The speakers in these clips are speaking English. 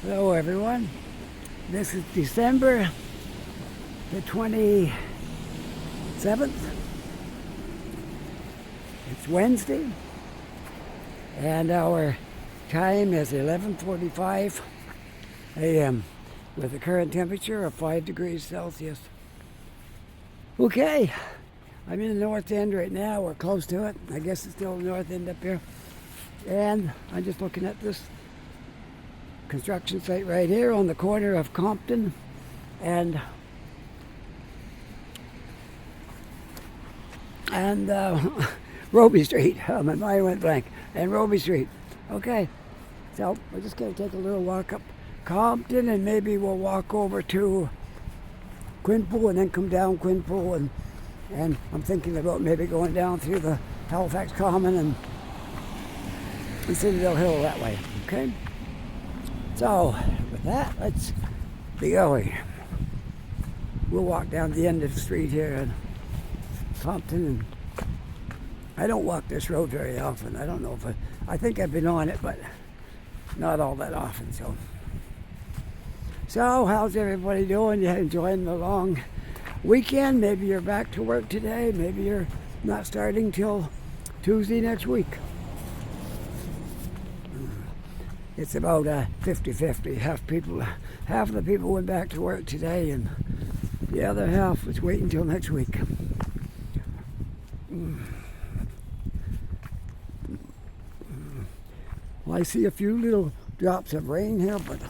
Hello everyone. This is December the 27th. It's Wednesday and our time is 11:45 a.m. with a current temperature of 5 degrees Celsius. Okay, I'm in the north end right now. We're close to it. I guess it's still the north end up here. And I'm just looking at this construction site right here on the corner of Compton and Robie Street. Oh, my mind went blank. And Robie Street. Okay, so we're just going to take a little walk up Compton and maybe we'll walk over to Quinpool and then come down Quinpool and I'm thinking about maybe going down through the Halifax Common and Citadel Hill that way. Okay? So, with that, let's be going. We'll walk down the end of the street here in Compton. And I don't walk this road very often. I don't know if I think I've been on it, but not all that often. So how's everybody doing? You enjoying the long weekend? Maybe you're back to work today. Maybe you're not starting till Tuesday next week. It's about 50-50. Half of the people went back to work today, and the other half is waiting until next week. Well, I see a few little drops of rain here, but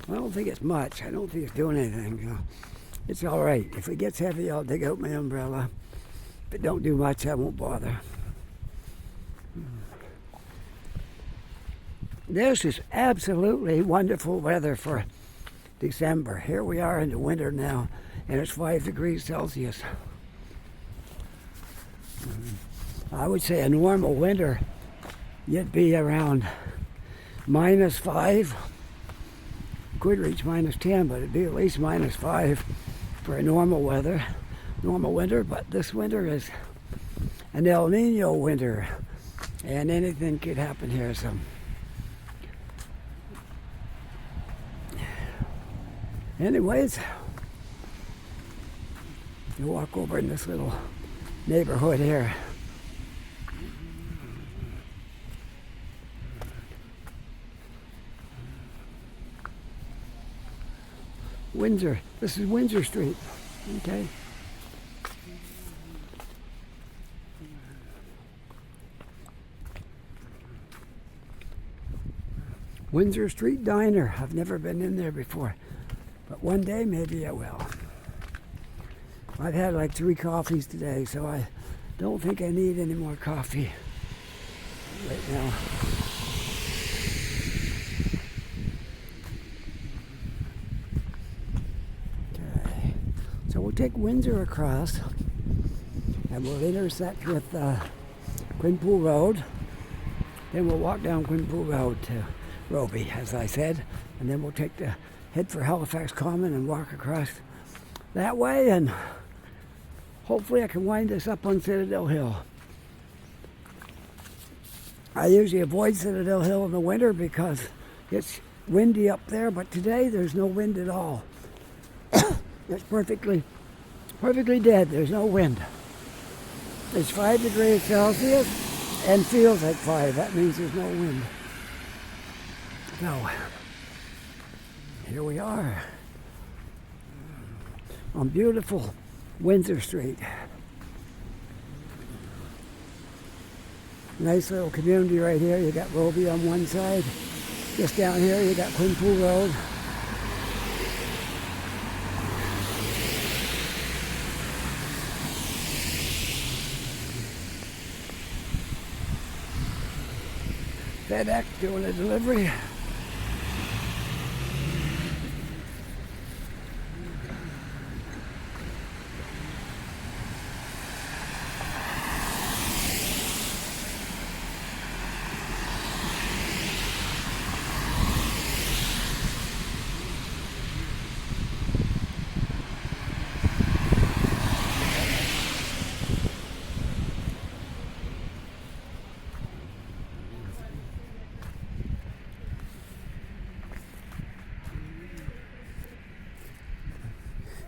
I don't think it's much. I don't think it's doing anything. It's all right. If it gets heavy, I'll dig out my umbrella. If it don't do much, I won't bother. This is absolutely wonderful weather for December. Here we are in the winter now, and it's 5 degrees Celsius. I would say a normal winter, you'd be around -5. Could reach -10, but it'd be at least -5 for a normal winter. But this winter is an El Nino winter, and anything could happen here. So. Anyways, you walk over in this little neighborhood here. Windsor. This is Windsor Street. Okay. Windsor Street Diner. I've never been in there before. But one day, maybe I will. I've had like 3 coffees today, so I don't think I need any more coffee right now. Okay, so we'll take Windsor across, and we'll intersect with Quinpool Road. Then we'll walk down Quinpool Road to Robie, as I said, and then we'll head for Halifax Common and walk across that way, and hopefully I can wind us up on Citadel Hill. I usually avoid Citadel Hill in the winter because it's windy up there, but today there's no wind at all. It's perfectly dead. There's no wind. It's 5 degrees Celsius and feels like 5. That means there's no wind. So, here we are on beautiful Windsor Street. Nice little community right here. You got Robie on one side. Just down here you got Quinpool Road. FedEx doing a delivery.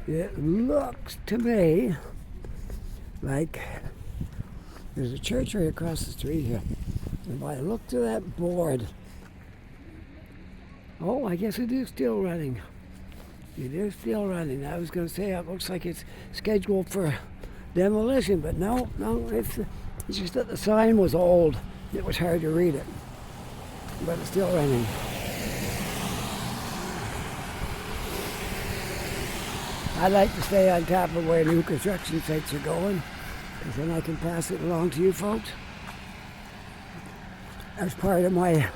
It looks to me like there's a church right across the street here. And by the look to that board, oh, I guess it is still running. It is still running. I was going to say it looks like it's scheduled for demolition, but no, it's just that the sign was old. It was hard to read it, but it's still running. I like to stay on top of where new construction sites are going, because then I can pass it along to you folks. As part of my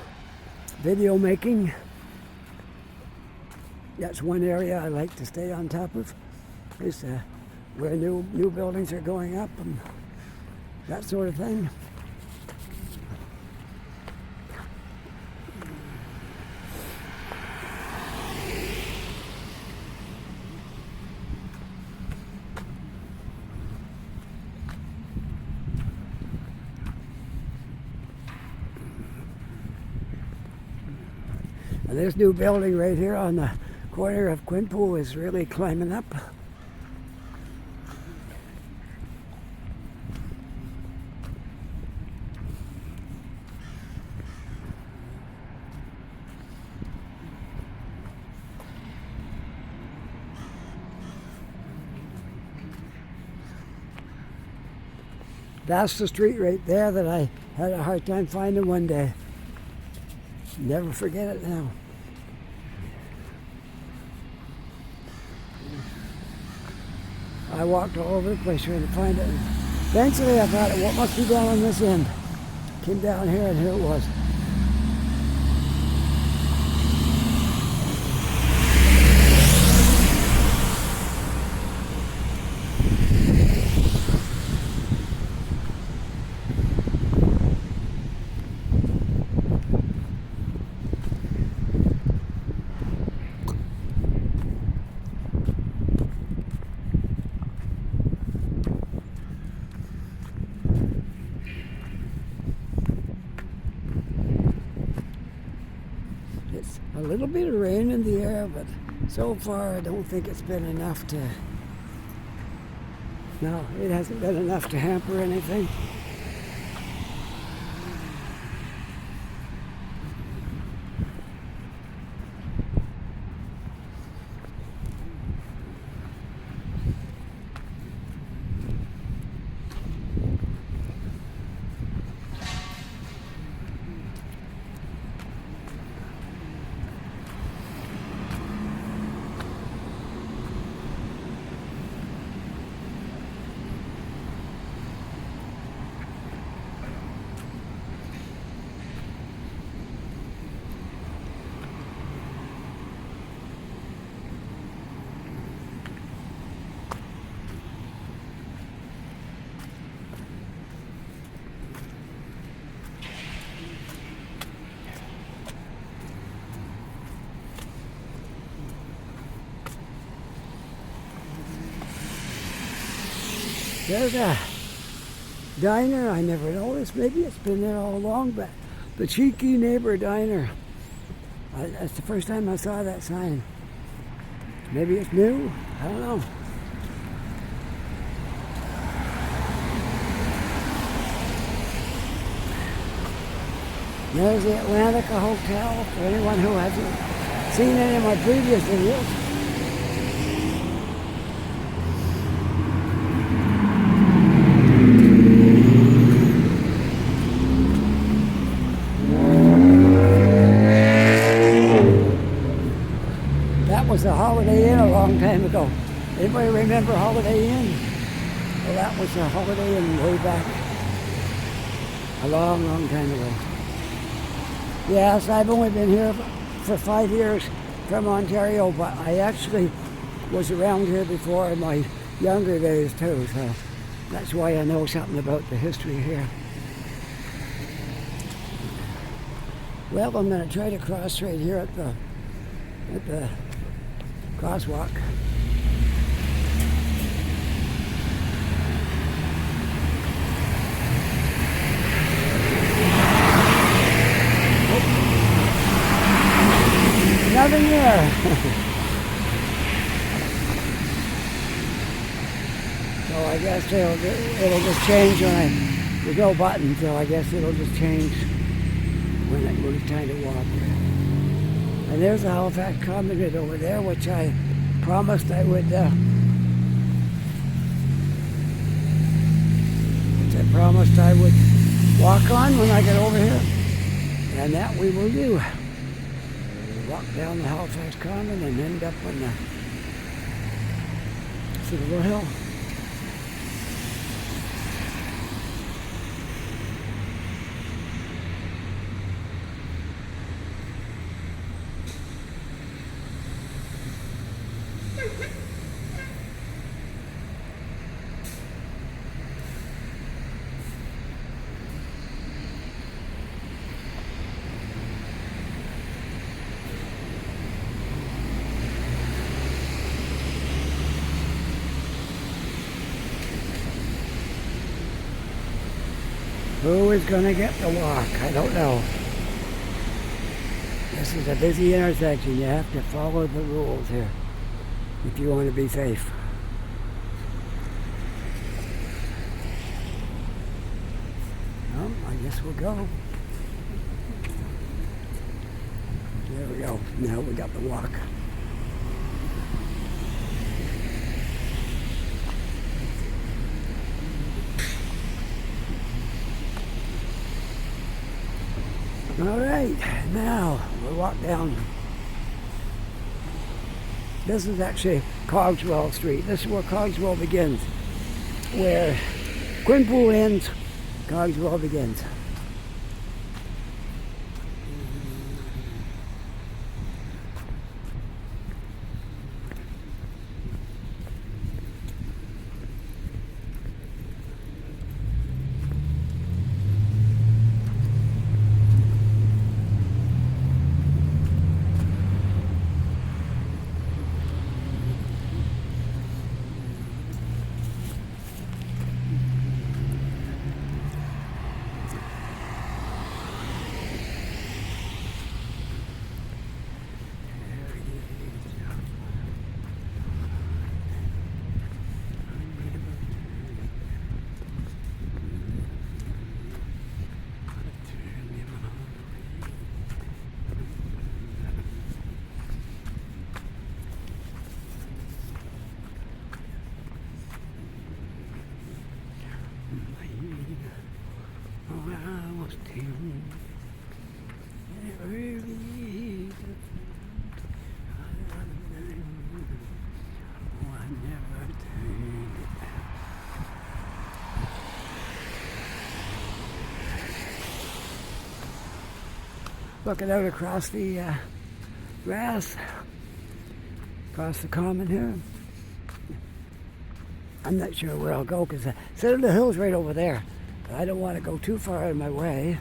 video making, that's one area I like to stay on top of, is where new buildings are going up and that sort of thing. And this new building right here on the corner of Quinpool is really climbing up. That's the street right there that I had a hard time finding one day. Never forget it now. I walked all over the place trying to find it. Eventually I thought, what must be down on this end? Came down here and here it was. It's a little bit of rain in the air, but so far I don't think it's been enough to... No, it hasn't been enough to hamper anything. There's a diner I never noticed. Maybe it's been there all along, but the Cheeky Neighbor Diner. That's the first time I saw that sign. Maybe it's new. I don't know. There's the Atlantica Hotel for anyone who hasn't seen any of my previous videos. Was a Holiday Inn a long time ago. Anybody remember Holiday Inn? Well, that was a Holiday Inn way back. A long time ago. Yes, I've only been here for 5 years from Ontario, but I actually was around here before in my younger days too, so that's why I know something about the history here. Well, I'm going to try to cross right here at the crosswalk. Nothing there. I guess it'll just change there's no button, so I guess it'll just change when it's time to walk. And there's the Halifax Common right over there, which I promised I would walk on when I get over here. And that we will do. Walk down the Halifax Common and end up on the Citadel Hill. Who is going to get the walk? I don't know. This is a busy intersection. You have to follow the rules here if you want to be safe. Well, I guess we'll go. There we go. Now we got the walk. All right, now we'll walk down. This is actually Cogswell Street. This is where Cogswell begins. Where Quinpool ends, Cogswell begins. Looking out across the grass, across the common here. I'm not sure where I'll go because Citadel Hill's right over there. But I don't want to go too far out of my way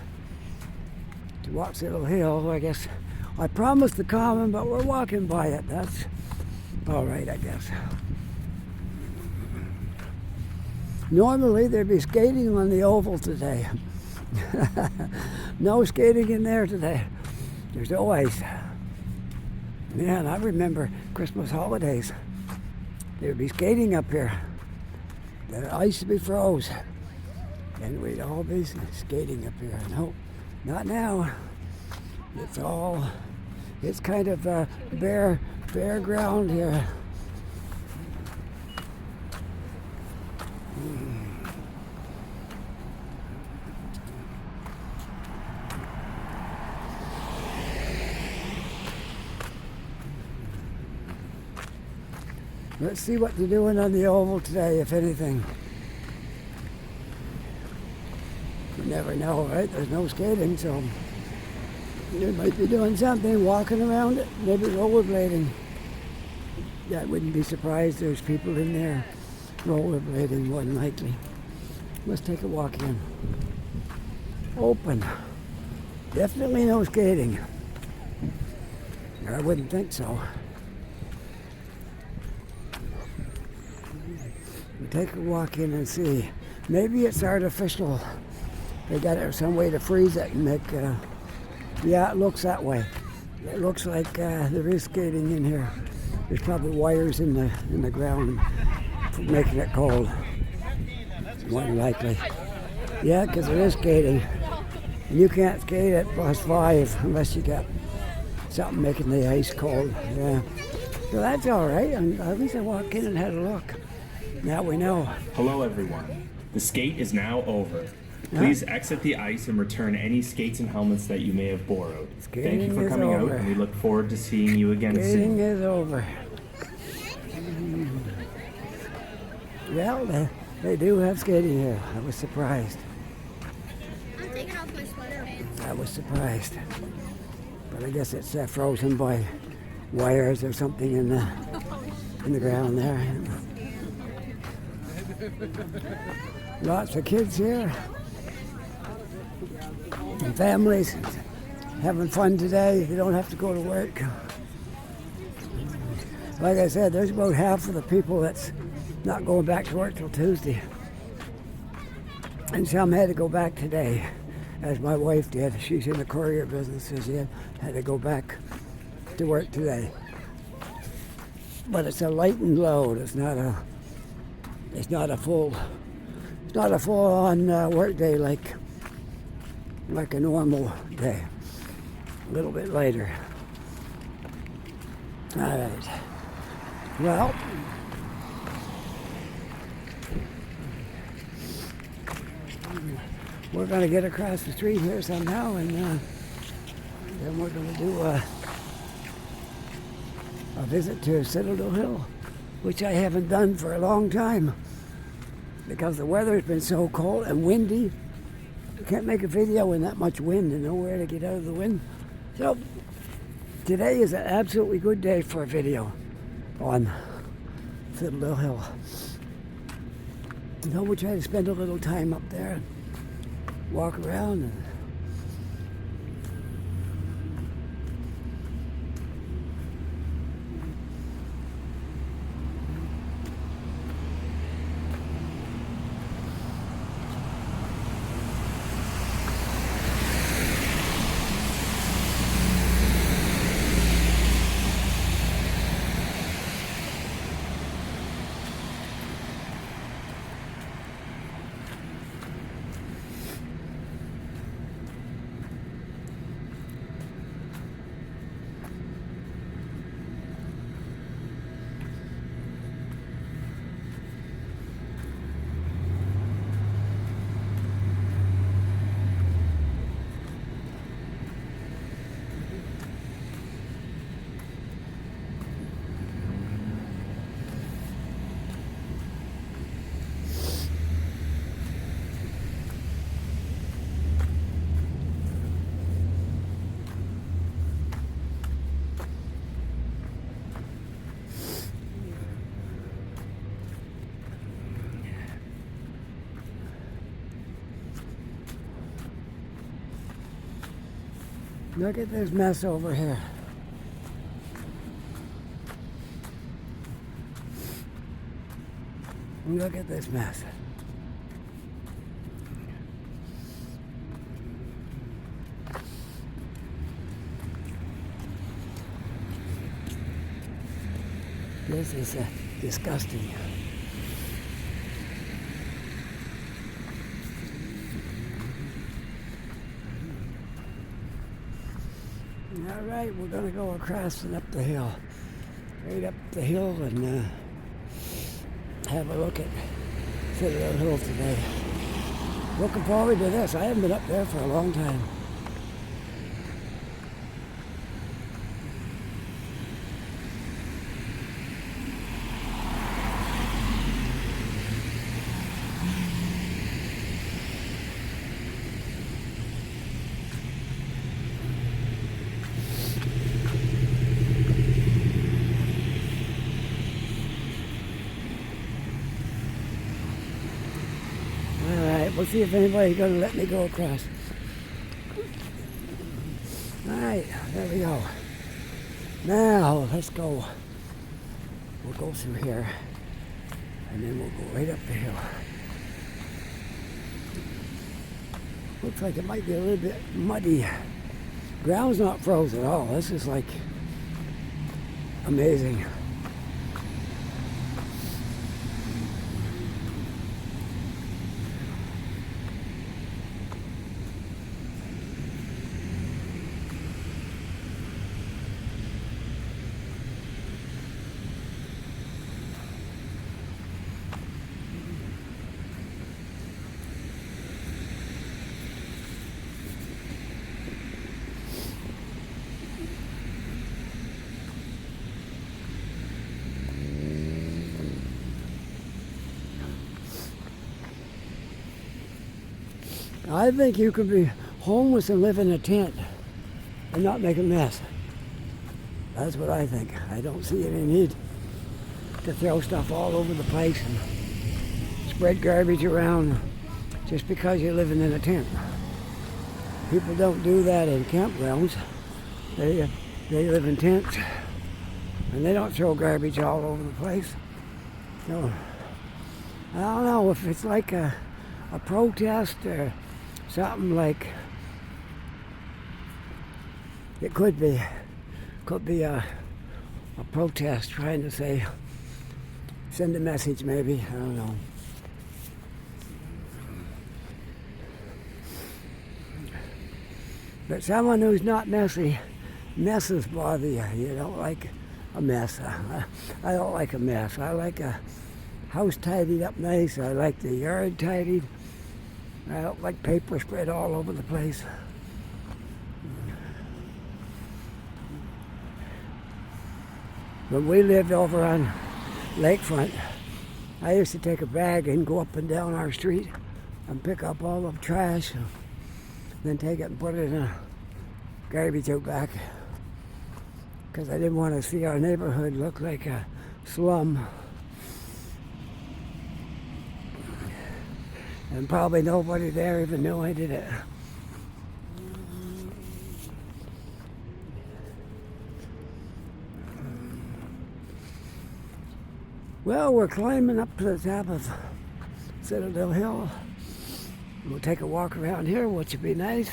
to walk Citadel Hill. I guess I promised the common, but we're walking by it. That's all right, I guess. Normally there'd be skating on the oval today. No skating in there today. There's no ice. Man, I remember Christmas holidays. There would be skating up here. The ice would be froze. And we'd all be skating up here. No, not now. It's kind of bare ground here. Let's see what they're doing on the oval today, if anything. You never know, right? There's no skating, so they might be doing something, walking around it, maybe rollerblading. Yeah, I wouldn't be surprised there's people in there rollerblading, more than likely. Let's take a walk in. Open. Definitely no skating. I wouldn't think so. We'll take a walk in and see. Maybe it's artificial. They got some way to freeze it and make, yeah, it looks that way. It looks like there is skating in here. There's probably wires in the ground for making it cold. more than likely. Yeah, because it is skating. And you can't skate at +5 unless you got something making the ice cold. Yeah. So that's all right. And at least I walked in and had a look. Now we know. Hello, everyone. The skate is now over. Please exit the ice and return any skates and helmets that you may have borrowed. Thank you for coming out, and we look forward to seeing you again soon. Skating is over. Well, they do have skating here. I was surprised. I'm taking off my sweater. I was surprised. But I guess it's frozen by wires or something in the ground there. Lots of kids here. And families having fun today. They don't have to go to work. Like I said, there's about half of the people that's not going back to work till Tuesday. And some had to go back today, as my wife did. She's in the courier business, so she had to go back to work today. But it's a lightened load. It's not a full on work day like a normal day. A little bit later. All right. Well, we're going to get across the street here somehow, and then we're going to do a visit to Citadel Hill, which I haven't done for a long time because the weather's been so cold and windy. You can't make a video in that much wind and nowhere to get out of the wind. So today is an absolutely good day for a video on Citadel Hill. So we'll try to spend a little time up there and walk around and look at this mess over here. Look at this mess. This is disgusting. All right, we're going to go across and up the hill. Right up the hill and have a look at Citadel Hill today. Looking forward to this. I haven't been up there for a long time. We'll see if anybody's going to let me go across. All right, there we go. Now, let's go. We'll go through here, and then we'll go right up the hill. Looks like it might be a little bit muddy. Ground's not frozen at all. This is like amazing. I think you can be homeless and live in a tent and not make a mess. That's what I think. I don't see any need to throw stuff all over the place and spread garbage around just because you're living in a tent. People don't do that in campgrounds. They live in tents and they don't throw garbage all over the place. So I don't know if it's like a protest or something like it could be a protest trying to send a message maybe. I don't know. But someone who's not messy, messes bother you. You don't like a mess. I don't like a mess. I like a house tidied up nice. I like the yard tidied. I don't like paper spread all over the place. When we lived over on Lakefront, I used to take a bag and go up and down our street and pick up all the trash, and then take it and put it in a garbage out back, because I didn't want to see our neighborhood look like a slum. And probably nobody there even knew I did it. Well, we're climbing up to the top of Citadel Hill. We'll take a walk around here, which would be nice.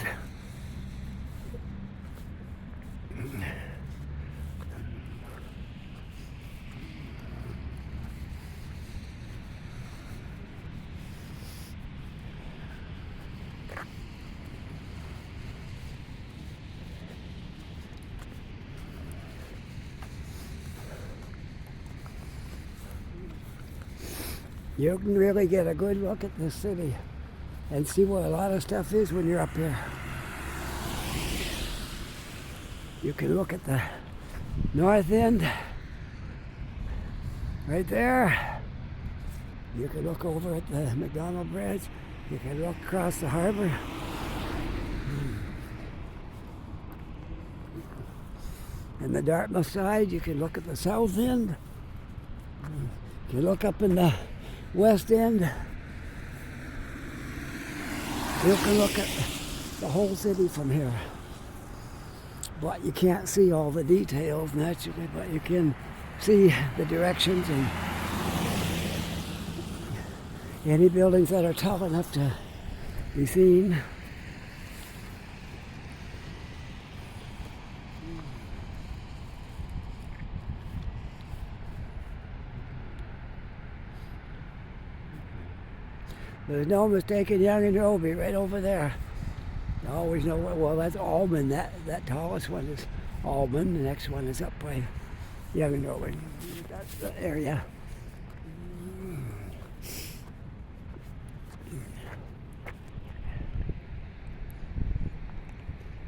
You can really get a good look at the city and see where a lot of stuff is when you're up here. You can look at the north end, right there. You can look over at the McDonald Bridge. You can look across the harbor. And the Dartmouth side, you can look at the south end. You can look up in the west end. You can look at the whole city from here. But you can't see all the details naturally, but you can see the directions and any buildings that are tall enough to be seen. There's no mistaking Young and Robie right over there. You always know, well, that's Almond. That tallest one is Almond. The next one is up by Young and Robie. That's the area.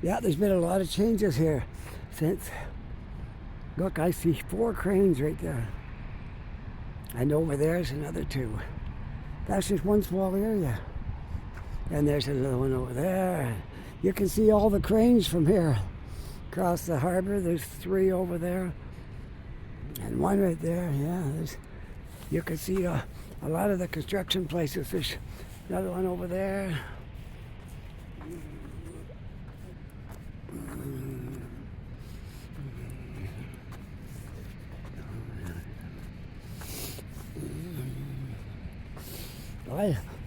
Yeah, there's been a lot of changes here since. Look, I see 4 cranes right there. And over there's another 2. That's just one small area. And there's another one over there. You can see all the cranes from here. Across the harbor, there's 3 over there. And 1 right there, yeah. You can see a lot of the construction places. There's another one over there.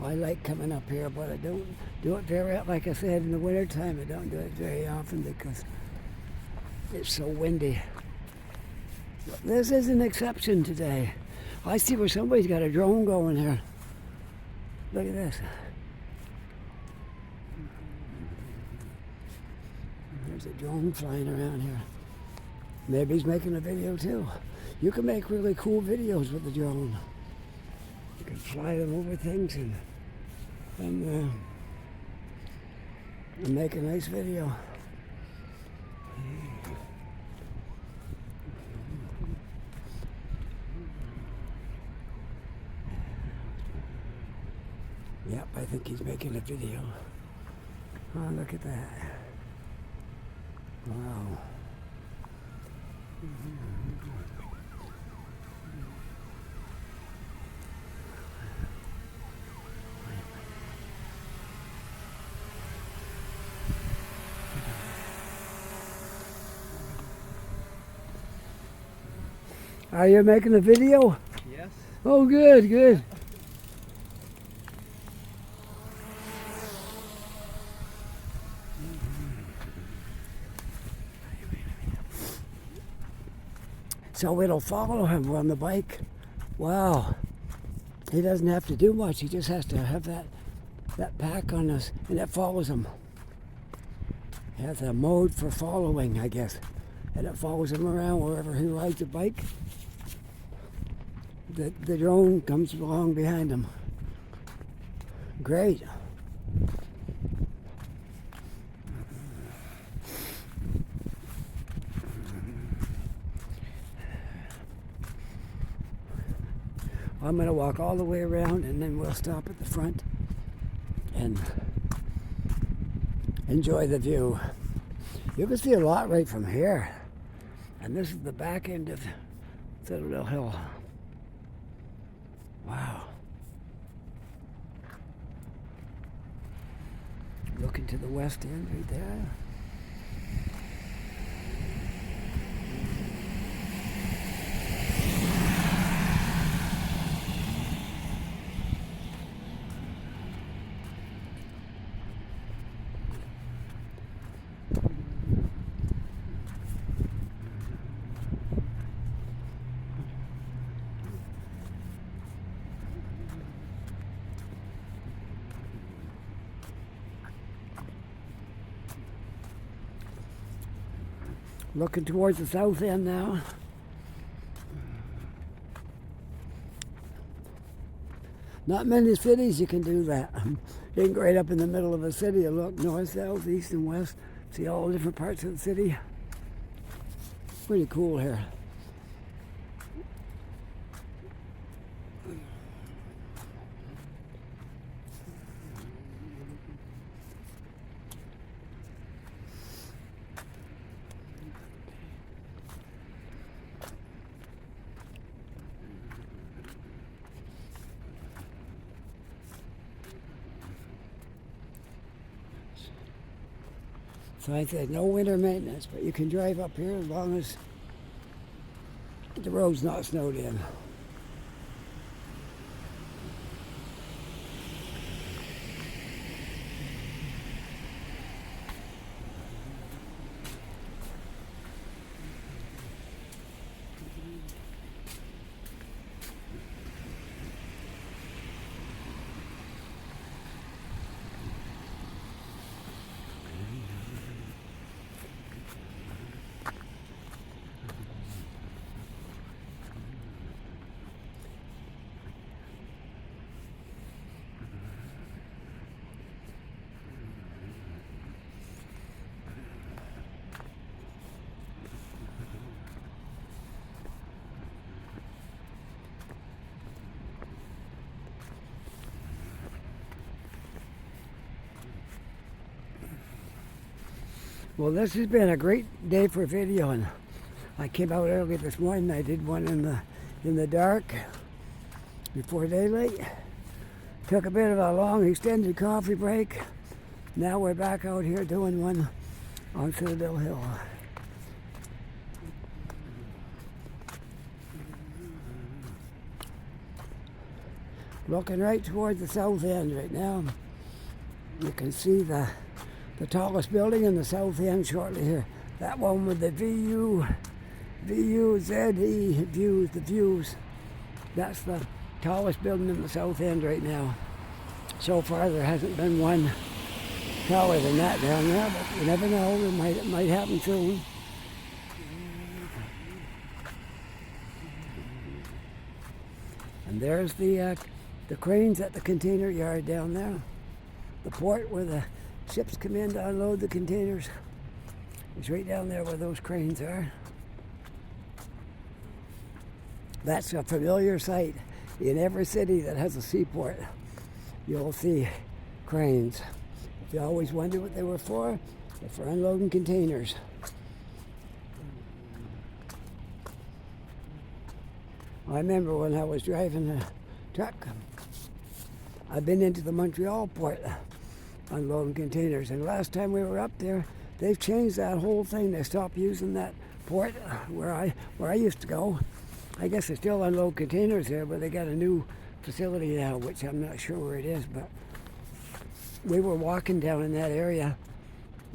I like coming up here, but I don't do it very, like I said, in the wintertime, I don't do it very often because it's so windy. But this is an exception today. I see where somebody's got a drone going here. Look at this. There's a drone flying around here. Maybe he's making a video too. You can make really cool videos with the drone. You can fly them over things and make a nice video. Yep, I think he's making a video. Oh, look at that. Wow. Are you making a video? Yes. Oh, good, good. So it'll follow him on the bike. Wow. He doesn't have to do much. He just has to have that pack on us, and it follows him. It has a mode for following, I guess. And it follows him around wherever he rides the bike. The drone comes along behind him. Great. I'm going to walk all the way around, and then we'll stop at the front and enjoy the view. You can see a lot right from here. And this is the back end of Citadel Hill. Wow. Looking to the west end right there. Looking towards the south end now. Not many cities you can do that. You can go right up in the middle of a city and look north, south, east, and west. See all the different parts of the city. Pretty cool here. So I said no winter maintenance, but you can drive up here as long as the road's not snowed in. Well, this has been a great day for videoing. I came out early this morning. I did one in the dark before daylight. Took a bit of a long extended coffee break. Now we're back out here doing one on Citadel Hill. Looking right towards the south end right now. You can see the tallest building in the south end shortly here. That one with the V-U-Z-E views, the views. That's the tallest building in the south end right now. So far there hasn't been one taller than that down there, but you never know, it might happen soon. And there's the cranes at the container yard down there. The port where the ships come in to unload the containers. It's right down there where those cranes are. That's a familiar sight. In every city that has a seaport, you'll see cranes. If you always wondered what they were for, they're for unloading containers. I remember when I was driving a truck, I've been into the Montreal port unloading containers, and last time we were up there, they've changed that whole thing. They stopped using that port where I used to go. I guess they still unload containers there, but they got a new facility now, which I'm not sure where it is, but we were walking down in that area,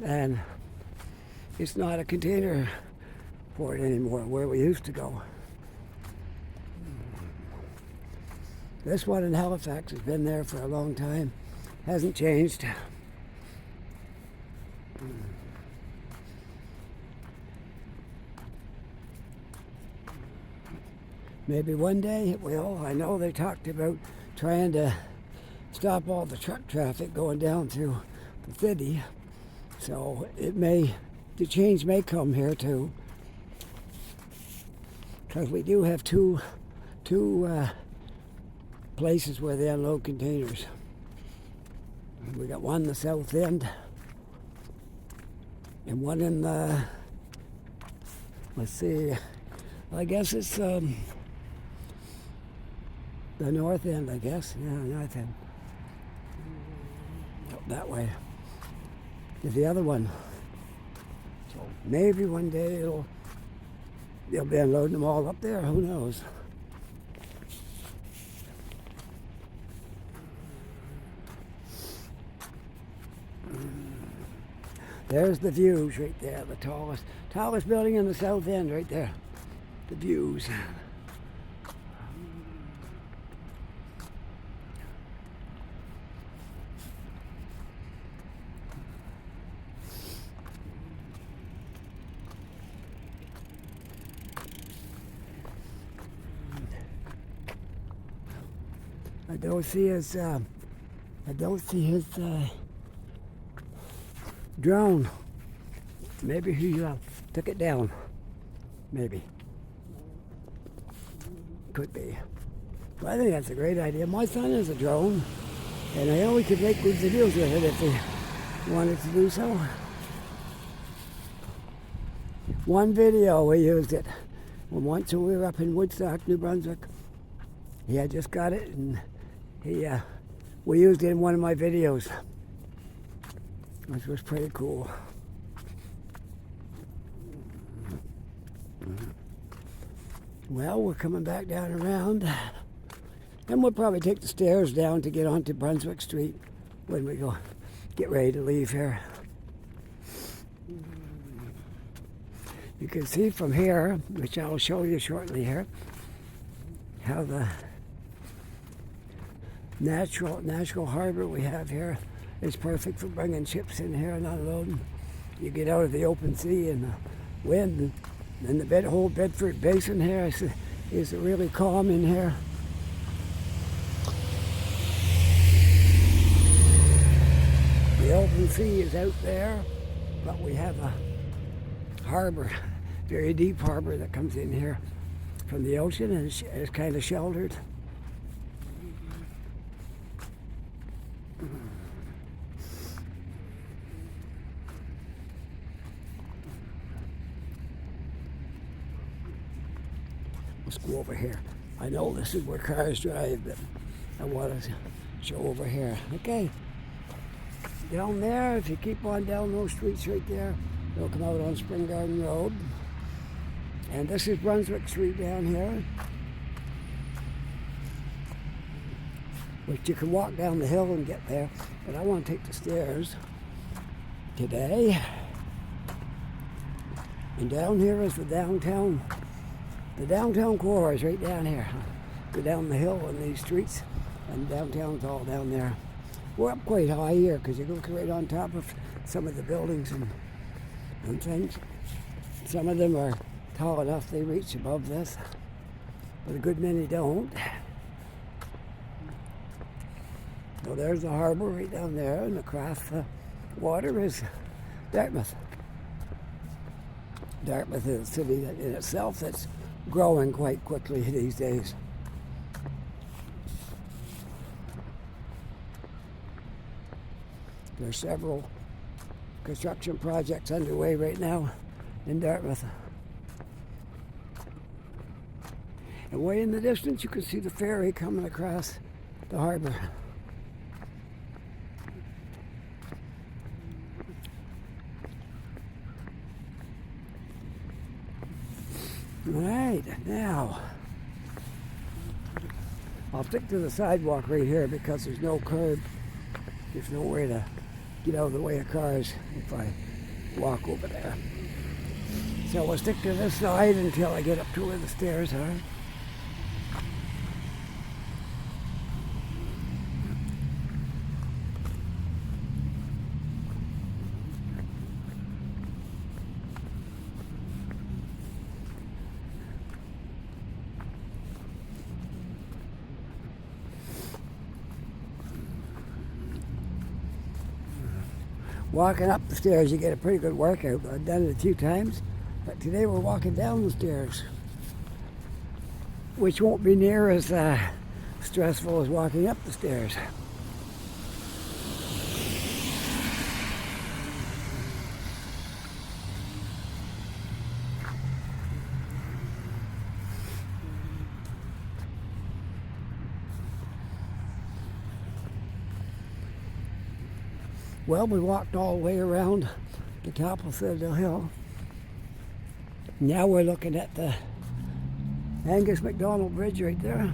and it's not a container port anymore where we used to go. This one in Halifax has been there for a long time. Hasn't changed. Maybe one day it will. I know they talked about trying to stop all the truck traffic going down through the city. So the change may come here too. Because we do have two places where they unload containers. We got one in the south end and one in the, let's see, I guess it's the north end, I guess. Yeah, north end. That way. There's the other one. So maybe one day they'll be unloading them all up there. Who knows? There's the views right there, the tallest building in the south end right there. The views. I don't see his drone. Maybe he took it down. Maybe. Could be. But I think that's a great idea. My son has a drone, and I know we could make good videos with it if we wanted to do so. One video we used it. Once we were up in Woodstock, New Brunswick. He had just got it, and we used it in one of my videos, which was pretty cool. Well, we're coming back down around, and we'll probably take the stairs down to get onto Brunswick Street when we go get ready to leave here. You can see from here, which I'll show you shortly here, how the natural harbor we have here is perfect for bringing ships in here and unloading. You get out of the open sea and the wind, and the whole Bedford Basin here is really calm in here. The open sea is out there, but we have a harbor, very deep harbor that comes in here from the ocean, and it's kind of sheltered. Let's go over here. I know this is where cars drive, but I want to show over here. Okay. Down there, if you keep on down those streets right there, you'll come out on Spring Garden Road. And this is Brunswick Street down here, which you can walk down the hill and get there, but I want to take the stairs today. And down here is the downtown core is right down here. Go down the hill on these streets, and downtown's all down there. We're up quite high here because you look right on top of some of the buildings and things. Some of them are tall enough they reach above this, but a good many don't. So there's the harbor right down there, and across the water is Dartmouth. Dartmouth is a city that in itself that's growing quite quickly these days. There's several construction projects underway right now in Dartmouth. And way in the distance, you can see the ferry coming across the harbor. All right, now I'll stick to the sidewalk right here because there's no curb. There's nowhere to get out of the way of cars if I walk over there. So we'll stick to this side until I get up to where the stairs are. Walking up the stairs, you get a pretty good workout. I've done it a few times, but today we're walking down the stairs, which won't be near as stressful as walking up the stairs. Well, we walked all the way around the top of Citadel Hill. Now we're looking at the Angus MacDonald Bridge right there.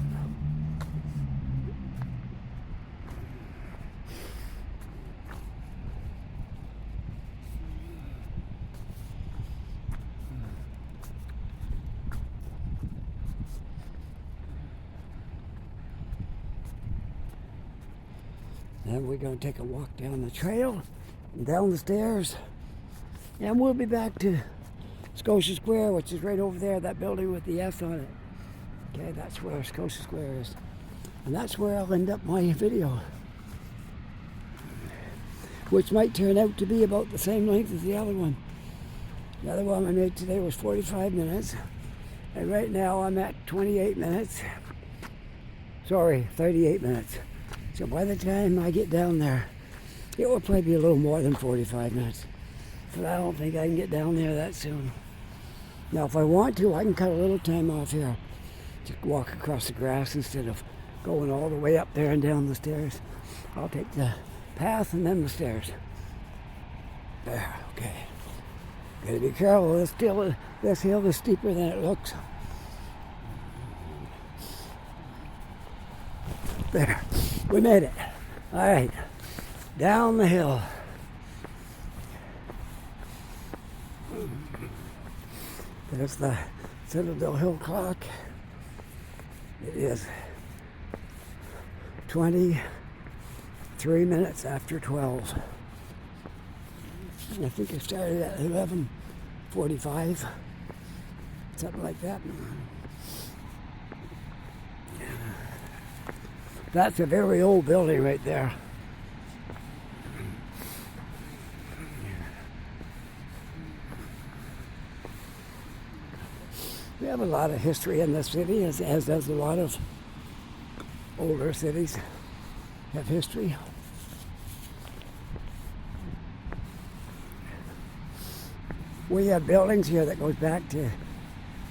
Then we're going to take a walk down the trail, and down the stairs, and we'll be back to Scotia Square, which is right over there, that building with the S on it. Okay, that's where Scotia Square is. And that's where I'll end up my video, which might turn out to be about the same length as the other one. The other one I made today was 45 minutes, and right now I'm at 28 minutes. Sorry, 38 minutes. So by the time I get down there, it will probably be a little more than 45 minutes. But I don't think I can get down there that soon. Now, if I want to, I can cut a little time off here. Just walk across the grass instead of going all the way up there and down the stairs. I'll take the path and then the stairs. There, okay. Gotta be careful. This hill is steeper than it looks. There. We made it. All right, down the hill. There's the Citadel Hill clock. It is 23 minutes after 12. I think it started at 11:45, something like that. That's a very old building right there. We have a lot of history in this city, as does a lot of older cities have history. We have buildings here that goes back to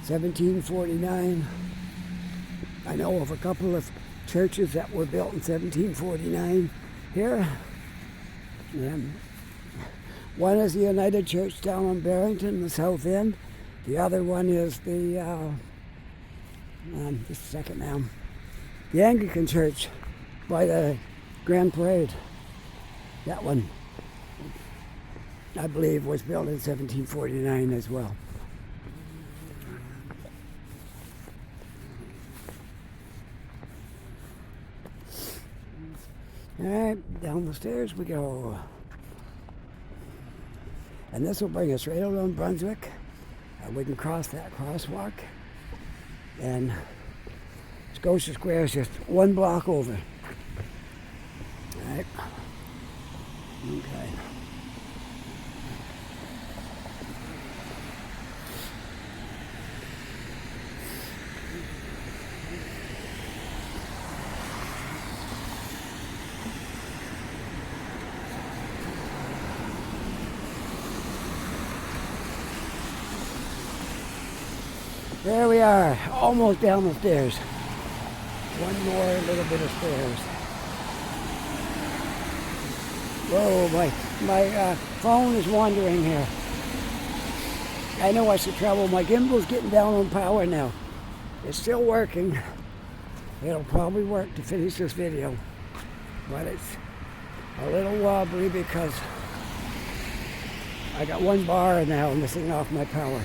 1749. I know of a couple of churches that were built in 1749 here. One is the United Church down on Barrington, the south end. The other one is the, just a second now, the Anglican Church by the Grand Parade. That one, I believe, was built in 1749 as well. All right, down the stairs we go. And this will bring us right out on Brunswick. We can cross that crosswalk. And Scotia Square is just one block over. All right. Okay. There we are, almost down the stairs. One more little bit of stairs. Whoa, my phone is wandering here. I know I should trouble. My gimbal's getting down on power now. It's still working. It'll probably work to finish this video, but it's a little wobbly because I got one bar now missing off my power.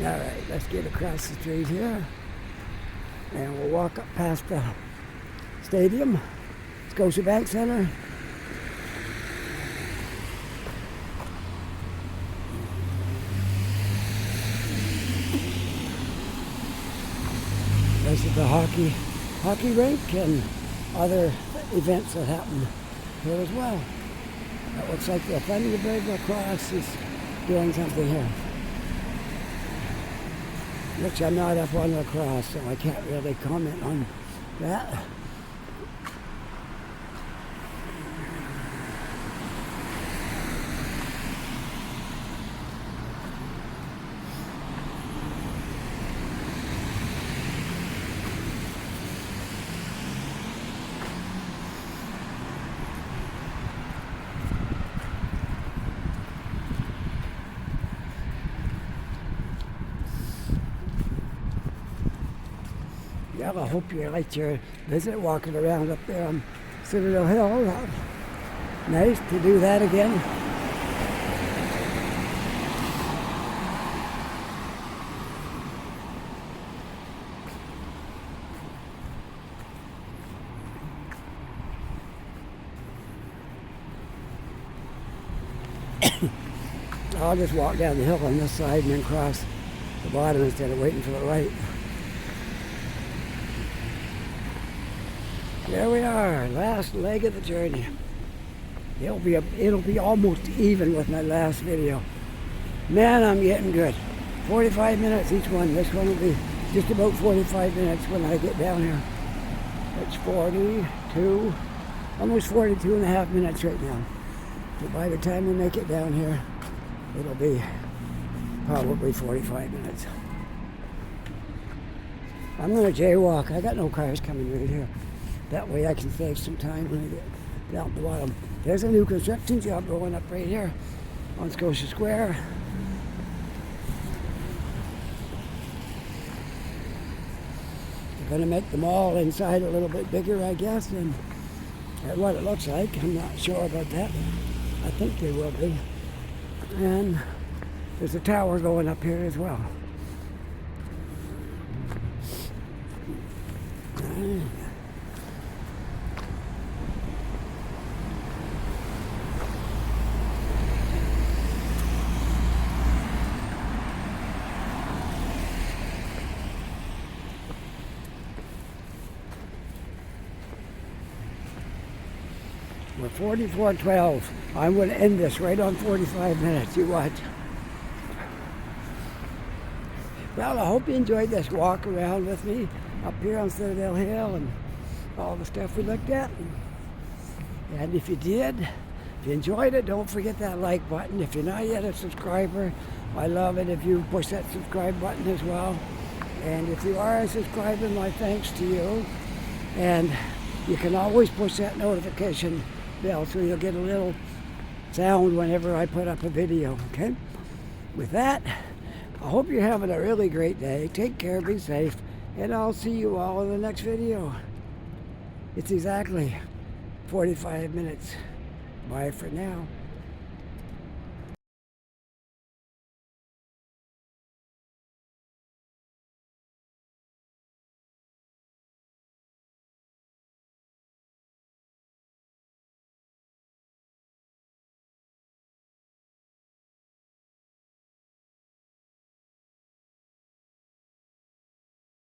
All right, let's get across the street here, and we'll walk up past the stadium, Scotiabank Center. This is the hockey rink and other events that happen here as well. It looks like the Thunderbird Lacrosse is doing something here. Which I'm not up on lacrosse, so I can't really comment on that. Yeah, I hope you liked your visit walking around up there on Citadel Hill. Nice to do that again. I'll just walk down the hill on this side and then cross the bottom instead of waiting for the right. There we are, last leg of the journey. It'll be almost even with my last video. Man, I'm getting good. 45 minutes each one. This one will be just about 45 minutes when I get down here. It's 42, almost 42 and a half minutes right now. So by the time we make it down here, it'll be probably 45 minutes. I'm gonna jaywalk. I got no cars coming right here. That way I can save some time when I get down at the bottom. There's a new construction job going up right here on Scotia Square. They're going to make the mall inside a little bit bigger, I guess, than what it looks like. I'm not sure about that. I think they will be. And there's a tower going up here as well. We're 44:12. I'm going to end this right on 45 minutes. You watch. Well, I hope you enjoyed this walk around with me up here on Citadel Hill and all the stuff we looked at. And if you did, if you enjoyed it, don't forget that like button. If you're not yet a subscriber, I love it if you push that subscribe button as well. And if you are a subscriber, my thanks to you. And you can always push that notification bell so you'll get a little sound whenever I put up a video, okay? With that, I hope you're having a really great day. Take care, be safe, and I'll see you all in the next video. It's exactly 45 minutes. Bye for now.